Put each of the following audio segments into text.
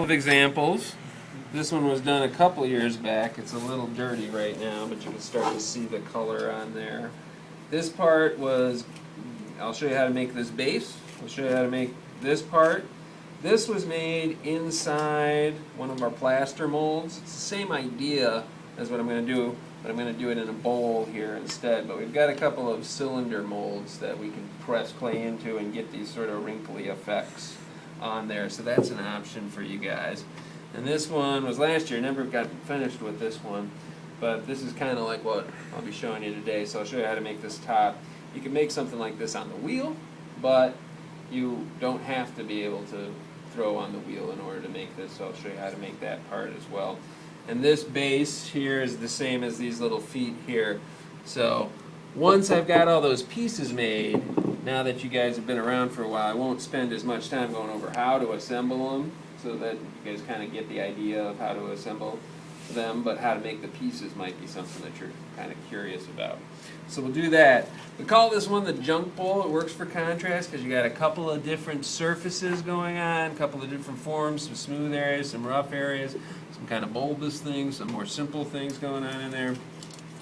of examples. This one was done a couple years back. It's a little dirty right now, but you can start to see the color on there. This part was, I'll show you how to make this base. I'll show you how to make this part. This was made inside one of our plaster molds. It's the same idea as what I'm going to do, but I'm going to do it in a bowl here instead. But we've got a couple of cylinder molds that we can press clay into and get these sort of wrinkly effects on there. So that's an option for you guys. And this one was last year. Never got finished with this one, but this is kind of like what I'll be showing you today. So I'll show you how to make this top. You can make something like this on the wheel, but you don't have to be able to throw on the wheel in order to make this. So I'll show you how to make that part as well. And this base here is the same as these little feet here. So once I've got all those pieces made, now that you guys have been around for a while, I won't spend as much time going over how to assemble them, so that you guys kind of get the idea of how to assemble them, but how to make the pieces might be something that you're kind of curious about. So we'll do that. We call this one the junk bowl. It works for contrast because you got a couple of different surfaces going on, a couple of different forms, some smooth areas, some rough areas, some kind of bulbous things, some more simple things going on in there.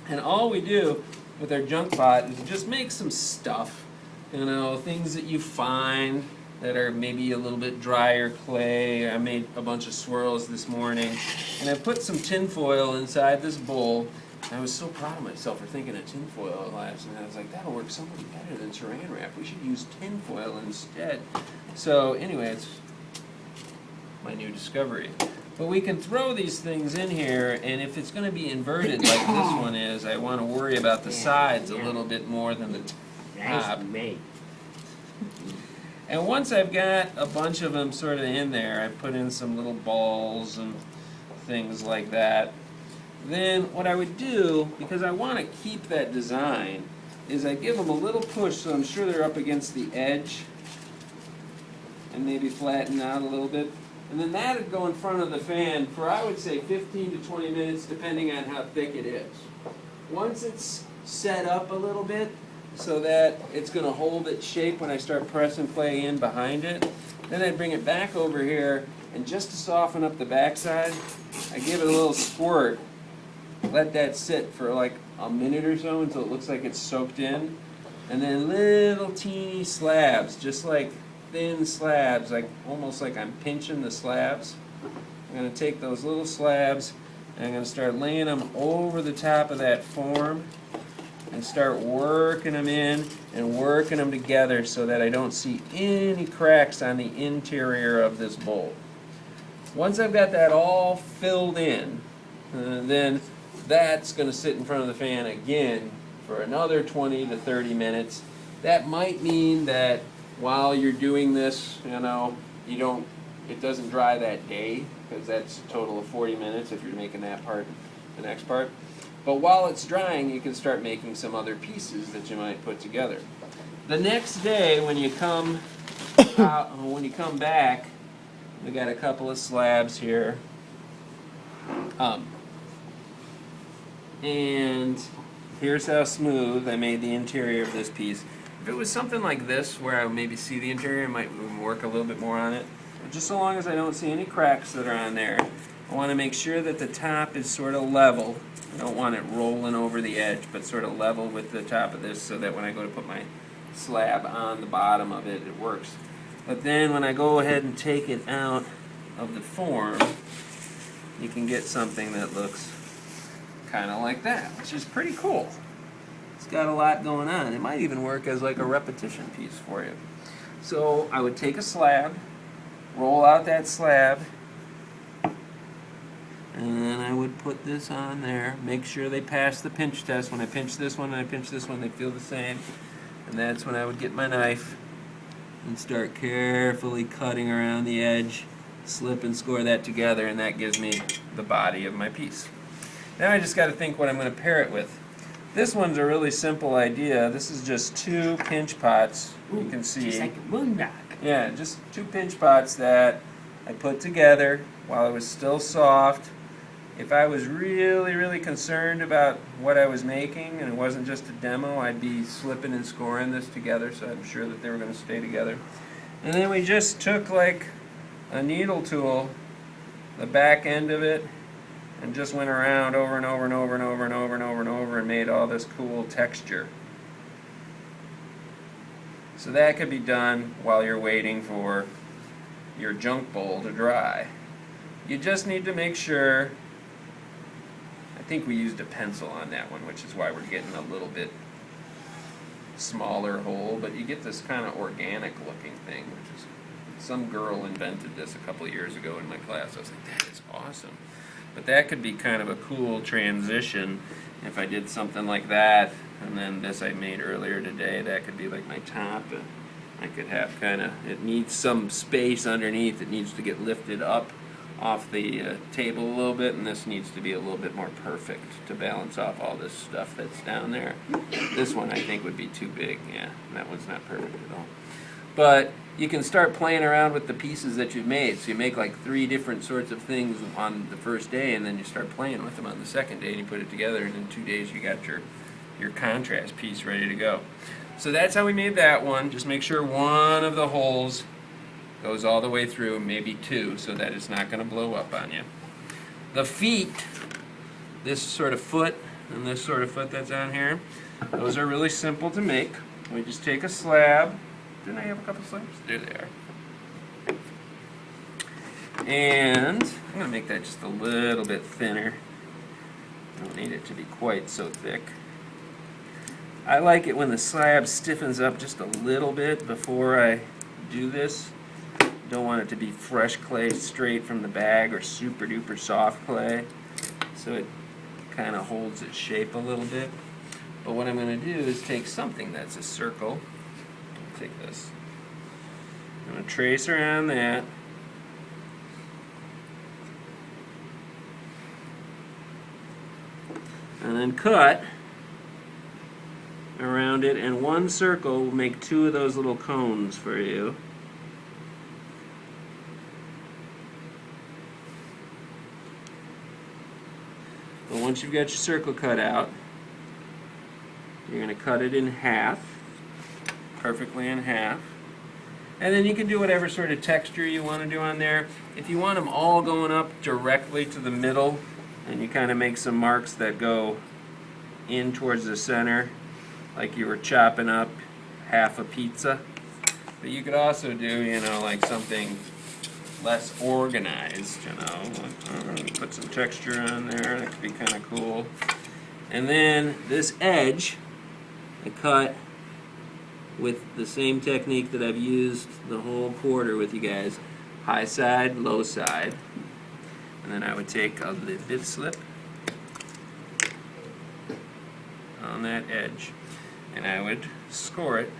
And all we do with our junk pot is just make some stuff, you know, things that you find that are maybe a little bit drier clay. I made a bunch of swirls this morning, and I put some tin foil inside this bowl. I was so proud of myself for thinking of tin foil last night. I was like, that'll work so much better than saran wrap. We should use tin foil instead. So anyway, it's my new discovery. But we can throw these things in here, and if it's going to be inverted like this one is, I want to worry about the sides a little bit more than the top. Nice. And once I've got a bunch of them sort of in there, I put in some little balls and things like that. Then what I would do, because I want to keep that design, is I give them a little push so I'm sure they're up against the edge and maybe flatten out a little bit. And then that would go in front of the fan for, I would say, 15 to 20 minutes depending on how thick it is. Once it's set up a little bit, so that it's going to hold its shape when I start pressing clay in behind it. Then I bring it back over here, and just to soften up the backside, I give it a little squirt. Let that sit for like a minute or so until it looks like it's soaked in. And then little teeny slabs, just like thin slabs, like almost like I'm pinching the slabs. I'm going to take those little slabs, and I'm going to start laying them over the top of that form, and start working them in and working them together so that I don't see any cracks on the interior of this bowl. Once I've got that all filled in, then that's going to sit in front of the fan again for another 20 to 30 minutes. That might mean that while you're doing this, you know, it doesn't dry that day, because that's a total of 40 minutes if you're making that part, the next part. But while it's drying, you can start making some other pieces that you might put together. The next day, when you come back, we got a couple of slabs here, and here's how smooth I made the interior of this piece. If it was something like this, where I would maybe see the interior, I might work a little bit more on it. But just so long as I don't see any cracks that are on there, I want to make sure that the top is sort of level. I don't want it rolling over the edge, but sort of level with the top of this so that when I go to put my slab on the bottom of it, it works. But then when I go ahead and take it out of the form, you can get something that looks kind of like that, which is pretty cool. It's got a lot going on. It might even work as like a repetition piece for you. So I would take a slab, roll out that slab, and then I would put this on there, make sure they pass the pinch test. When I pinch this one and I pinch this one, they feel the same. And that's when I would get my knife and start carefully cutting around the edge, slip and score that together, and that gives me the body of my piece. Now I just got to think what I'm going to pair it with. This one's a really simple idea. This is just 2 pinch pots. You can see. Just like a moondog. Yeah, just 2 pinch pots that I put together while it was still soft. If I was really, really concerned about what I was making and it wasn't just a demo, I'd be slipping and scoring this together so I'm sure that they were going to stay together. And then we just took like a needle tool the back end of it and just went around over and over and over and over and over and over and over and made all this cool texture. So that could be done while you're waiting for your junk bowl to dry. You just need to make sure, I think we used a pencil on that one, which is why we're getting a little bit smaller hole, but you get this kind of organic looking thing, which is, some girl invented this a couple of years ago in my class. I was like, that is awesome. But that could be kind of a cool transition if I did something like that, and then this I made earlier today, that could be like my top. And I could have kind of, it needs some space underneath, it needs to get lifted up off the table a little bit, and this needs to be a little bit more perfect to balance off all this stuff that's down there. This one I think would be too big, yeah, that one's not perfect at all. But you can start playing around with the pieces that you've made. So you make like 3 different sorts of things on the first day, and then you start playing with them on the second day, and you put it together, and in 2 days you got your contrast piece ready to go. So that's how we made that one. Just make sure one of the holes goes all the way through, maybe 2, so that it's not going to blow up on you. The feet, this sort of foot and this sort of foot that's on here, those are really simple to make. We just take a slab. Didn't I have a couple slabs? There they are. And I'm going to make that just a little bit thinner. I don't need it to be quite so thick. I like it when the slab stiffens up just a little bit before I do this. Don't want it to be fresh clay straight from the bag or super duper soft clay, so it kind of holds its shape a little bit. But what I'm going to do is take something that's a circle. Take this. I'm going to trace around that. And then cut around it, and one circle will make 2 of those little cones for you. But once you've got your circle cut out, you're going to cut it in half, perfectly in half. And then you can do whatever sort of texture you want to do on there. If you want them all going up directly to the middle, and you kind of make some marks that go in towards the center, like you were chopping up half a pizza. But you could also do, you know, like something less organized, you know. Like, put some texture on there, that could be kind of cool. And then this edge, I cut with the same technique that I've used the whole quarter with you guys. High side, low side. And then I would take a bit slip on that edge, and I would score it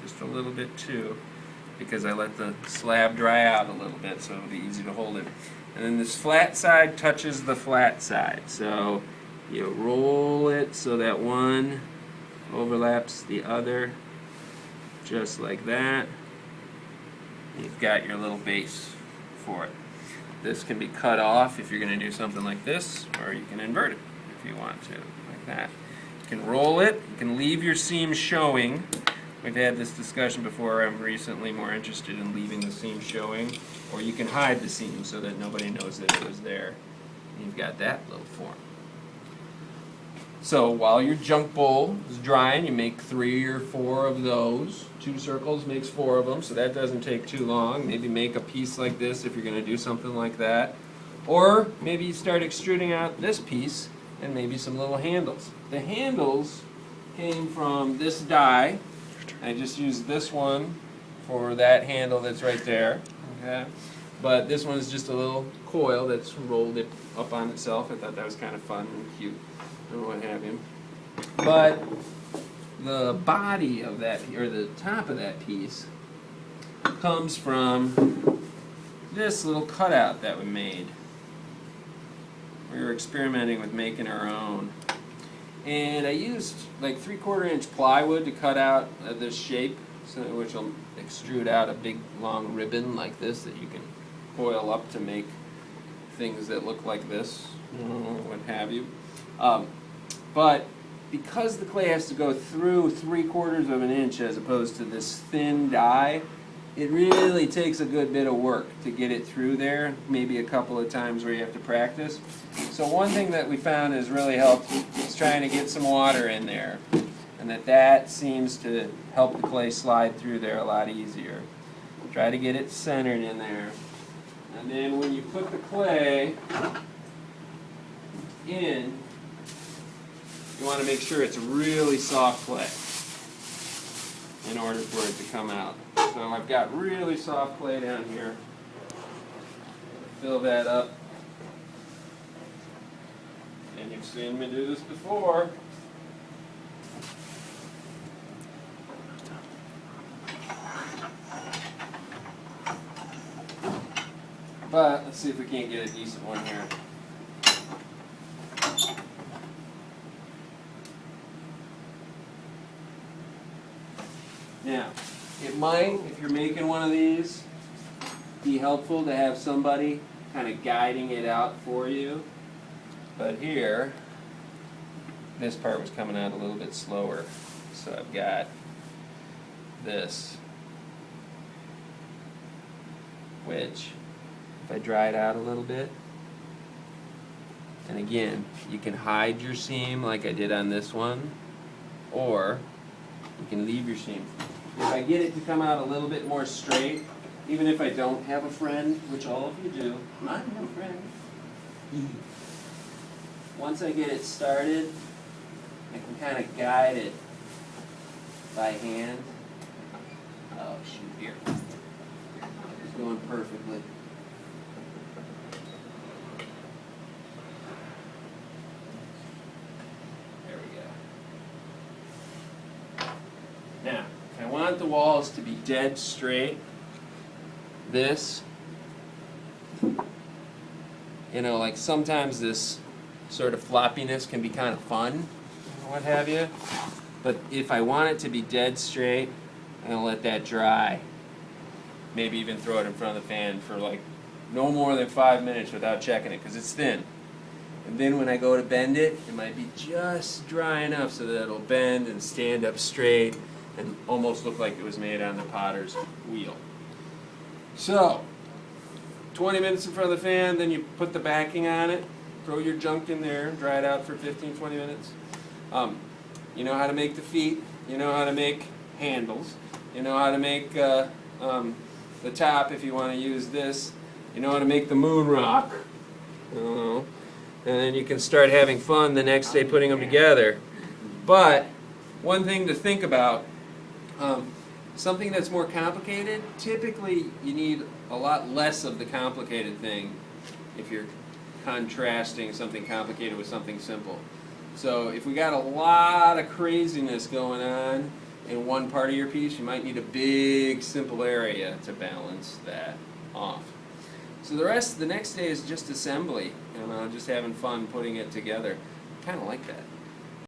just a little bit too, because I let the slab dry out a little bit so it'll be easy to hold it. And then this flat side touches the flat side, so you roll it so that one overlaps the other, just like that. You've got your little base for it. This can be cut off if you're going to do something like this, or you can invert it if you want to, like that. You can roll it, you can leave your seam showing. We've had this discussion before. I'm recently more interested in leaving the seam showing, or you can hide the seam so that nobody knows that it was there. And you've got that little form. So while your junk bowl is drying, you make 3 or 4 of those. 2 circles makes 4 of them, so that doesn't take too long. Maybe make a piece like this if you're going to do something like that. Or maybe you start extruding out this piece and maybe some little handles. The handles came from this die. I just used this one for that handle that's right there. Okay? But this one is just a little coil that's rolled it up on itself. I thought that was kind of fun and cute, or what have you. But the body of that, or the top of that piece, comes from this little cutout that we made. We were experimenting with making our own. And I used like 3/4 inch plywood to cut out this shape, so which will extrude out a big long ribbon like this that you can coil up to make things that look like this, what have you. But because the clay has to go through 3/4 of an inch as opposed to this thin die, it really takes a good bit of work to get it through there, maybe a couple of times where you have to practice. So one thing that we found has really helped is trying to get some water in there, and that seems to help the clay slide through there a lot easier. Try to get it centered in there. And then when you put the clay in, you want to make sure it's really soft clay in order for it to come out. So I've got really soft clay down here. Fill that up. And you've seen me do this before. But let's see if we can't get a decent one here. Now, it might, if you're making one of these, be helpful to have somebody kind of guiding it out for you. But here, this part was coming out a little bit slower. So I've got this, which, if I dry it out a little bit, and again, you can hide your seam like I did on this one, or you can leave your seam. If I get it to come out a little bit more straight, even if I don't have a friend, which all of you do, I have a friend. Once I get it started, I can kind of guide it by hand. Oh shoot, here. It's going perfectly. There we go. Now, I want the walls to be dead straight. This, like sometimes this sort of floppiness can be kind of fun, or what have you. But if I want it to be dead straight, I'm going to let that dry. Maybe even throw it in front of the fan for like no more than 5 minutes without checking it, because it's thin. And then when I go to bend it, it might be just dry enough so that it'll bend and stand up straight and almost look like it was made on the potter's wheel. So, 20 minutes in front of the fan, then you put the backing on it, throw your junk in there, dry it out for 15, 20 minutes. You know how to make the feet, you know how to make handles, you know how to make the top if you want to use this, you know how to make the moon rock, and then you can start having fun the next day putting them together. But one thing to think about, something that's more complicated, typically you need a lot less of the complicated thing if you're contrasting something complicated with something simple. So if we got a lot of craziness going on in one part of your piece, you might need a big simple area to balance that off. So the next day is just assembly, just having fun putting it together. I kind of like that.